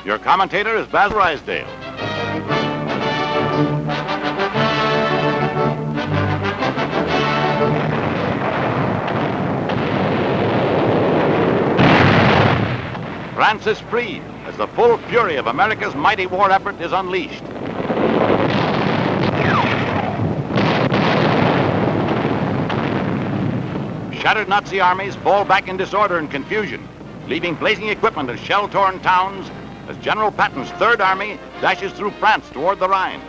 Your commentator is Basil Rysdale. France is free as the full fury of America's mighty war effort is unleashed. Shattered Nazi armies fall back in disorder and confusion, leaving blazing equipment and shell-torn towns as General Patton's Third Army dashes through France toward the Rhine.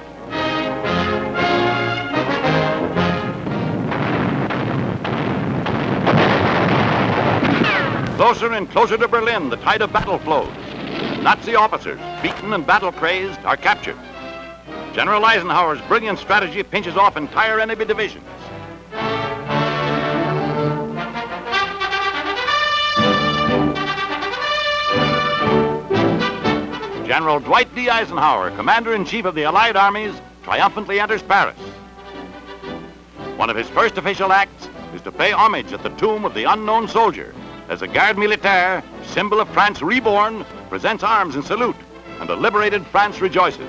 Closer and closer to Berlin, the tide of battle flows. Nazi officers, beaten and battle-crazed, are captured. General Eisenhower's brilliant strategy pinches off entire enemy divisions. General Dwight D. Eisenhower, Commander-in-Chief of the Allied armies, triumphantly enters Paris. One of his first official acts is to pay homage at the tomb of the unknown soldier, as the Garde Militaire, symbol of France reborn, presents arms in salute, and a liberated France rejoices.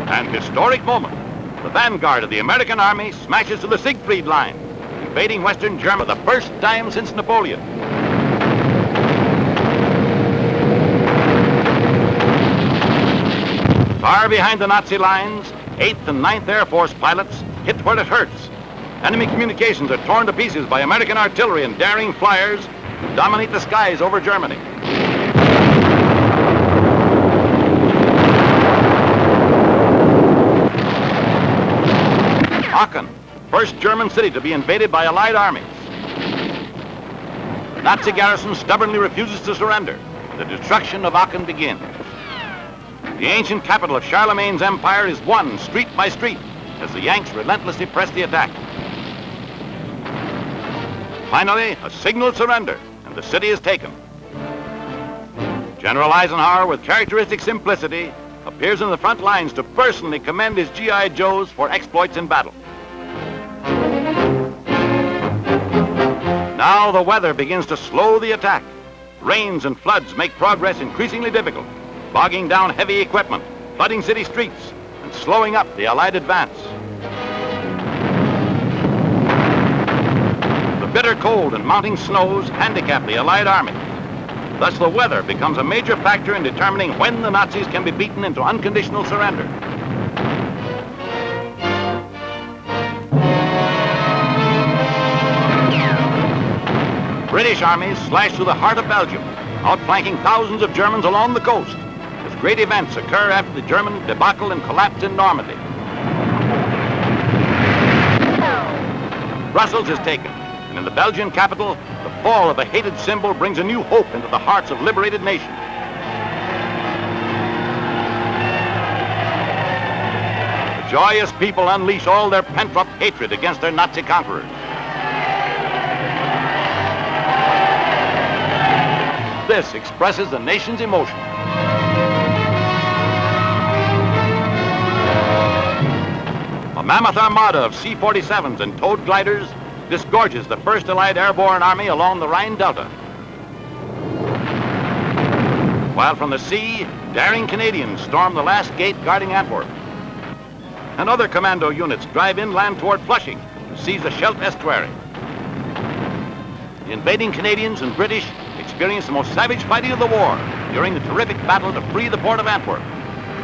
An historic moment. The vanguard of the American army smashes to the Siegfried Line, invading Western Germany for the first time since Napoleon. Far behind the Nazi lines, 8th and 9th Air Force pilots hit where it hurts. Enemy communications are torn to pieces by American artillery and daring flyers who dominate the skies over Germany. Aachen, first German city to be invaded by Allied armies. The Nazi garrison stubbornly refuses to surrender. The destruction of Aachen begins. The ancient capital of Charlemagne's empire is won street by street as the Yanks relentlessly press the attack. Finally, a signal surrender, and the city is taken. General Eisenhower, with characteristic simplicity, appears in the front lines to personally commend his GI Joes for exploits in battle. Now the weather begins to slow the attack. Rains and floods make progress increasingly difficult, bogging down heavy equipment, flooding city streets, and slowing up the Allied advance. The bitter cold and mounting snows handicap the Allied army. Thus, the weather becomes a major factor in determining when the Nazis can be beaten into unconditional surrender. British armies slash through the heart of Belgium, outflanking thousands of Germans along the coast, as great events occur after the German debacle and collapse in Normandy. Brussels is taken, and in the Belgian capital, the fall of a hated symbol brings a new hope into the hearts of liberated nations. The joyous people unleash all their pent-up hatred against their Nazi conquerors. This expresses the nation's emotion. A mammoth armada of C-47s and towed gliders disgorges the first Allied airborne army along the Rhine Delta. While from the sea, daring Canadians storm the last gate guarding Antwerp. And other commando units drive inland toward Flushing to seize the Scheldt estuary. The invading Canadians and British experienced the most savage fighting of the war during the terrific battle to free the port of Antwerp.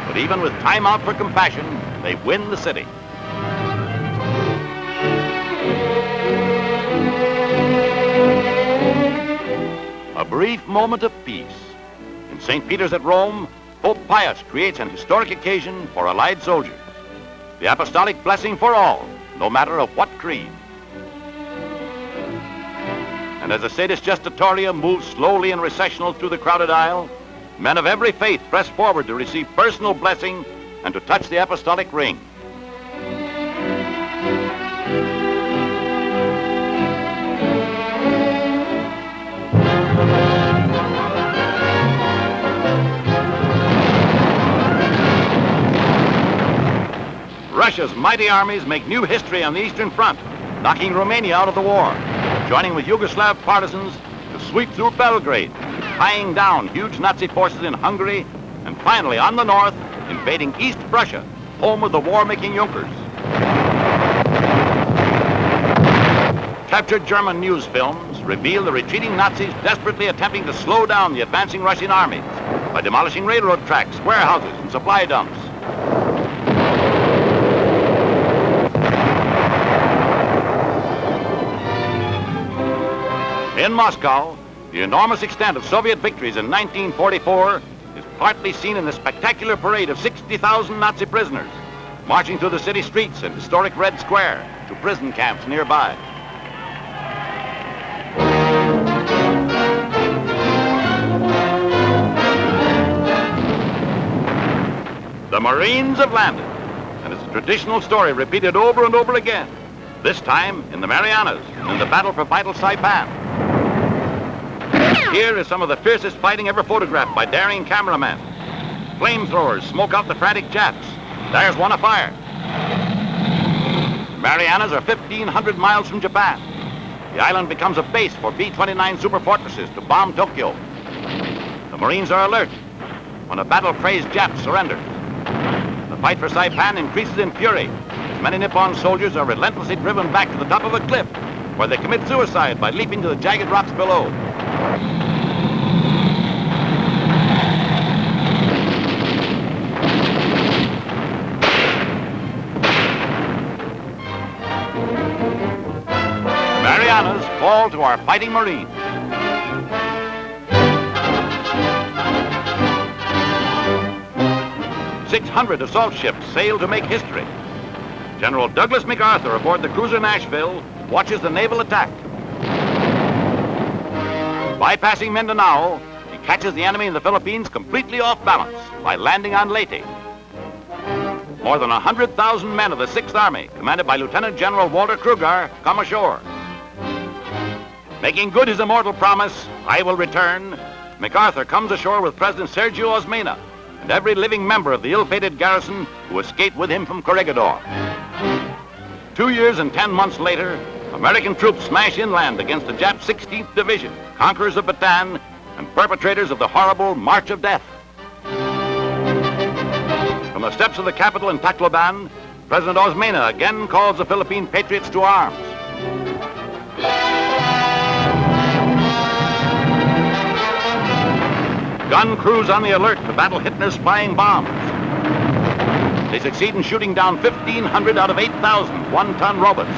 But even with time out for compassion, they win the city. A brief moment of peace. In St. Peter's at Rome, Pope Pius creates an historic occasion for Allied soldiers. The apostolic blessing for all, no matter of what creed. And as the Sedis Gestatoria moves slowly and recessional through the crowded aisle, men of every faith press forward to receive personal blessing and to touch the apostolic ring. Russia's mighty armies make new history on the Eastern Front, knocking Romania out of the war, joining with Yugoslav partisans to sweep through Belgrade, tying down huge Nazi forces in Hungary, and finally, on the north, invading East Prussia, home of the war-making Junkers. Captured German news films reveal the retreating Nazis desperately attempting to slow down the advancing Russian armies by demolishing railroad tracks, warehouses, and supply dumps. In Moscow, the enormous extent of Soviet victories in 1944 is partly seen in the spectacular parade of 60,000 Nazi prisoners marching through the city streets and historic Red Square to prison camps nearby. The Marines have landed, and it's a traditional story repeated over and over again, this time in the Marianas, in the battle for vital Saipan. Here is some of the fiercest fighting ever photographed by daring cameramen. Flamethrowers smoke out the frantic Japs. There's one afire. Marianas are 1,500 miles from Japan. The island becomes a base for B-29 superfortresses to bomb Tokyo. The Marines are alert when a battle-crazed Jap surrenders. The fight for Saipan increases in fury as many Nippon soldiers are relentlessly driven back to the top of a cliff where they commit suicide by leaping to the jagged rocks below. Marianas fall to our fighting Marines. "600 assault ships sail to make history. General Douglas MacArthur aboard the cruiser Nashville watches the naval attack. Bypassing Mindanao, he catches the enemy in the Philippines completely off balance by landing on Leyte. More than 100,000 men of the 6th Army, commanded by Lieutenant General Walter Kruger, come ashore. Making good his immortal promise, I will return, MacArthur comes ashore with President Sergio Osmeña and every living member of the ill-fated garrison who escaped with him from Corregidor. 2 years and 10 months later, American troops smash inland against the Jap 16th Division, conquerors of Bataan and perpetrators of the horrible March of Death. From the steps of the Capitol in Tacloban, President Osmeña again calls the Philippine patriots to arms. Gun crews on the alert to battle Hitler's spying bombs. They succeed in shooting down 1,500 out of 8,000 one-ton robots.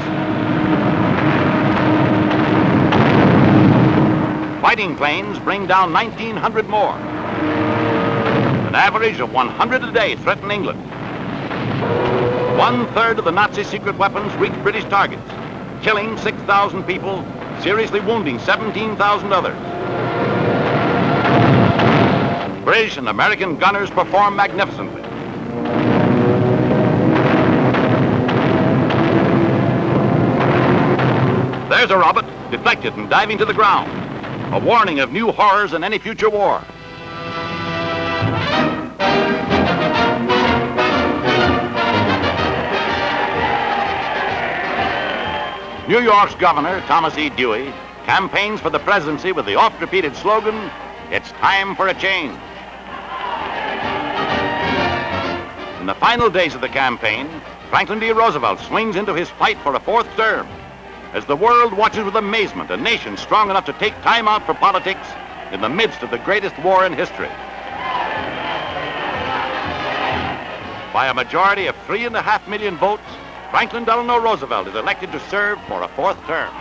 Fighting planes bring down 1,900 more. An average of 100 a day threaten England. 1/3 of the Nazi secret weapons reach British targets, killing 6,000 people, seriously wounding 17,000 others. British and American gunners perform magnificently. There's a robot, deflected and diving to the ground. A warning of new horrors in any future war. New York's Governor, Thomas E. Dewey, campaigns for the presidency with the oft-repeated slogan, "It's time for a change." In the final days of the campaign, Franklin D. Roosevelt swings into his fight for a 4th term. As the world watches with amazement a nation strong enough to take time out for politics in the midst of the greatest war in history. By a majority of 3.5 million votes, Franklin Delano Roosevelt is elected to serve for a 4th term.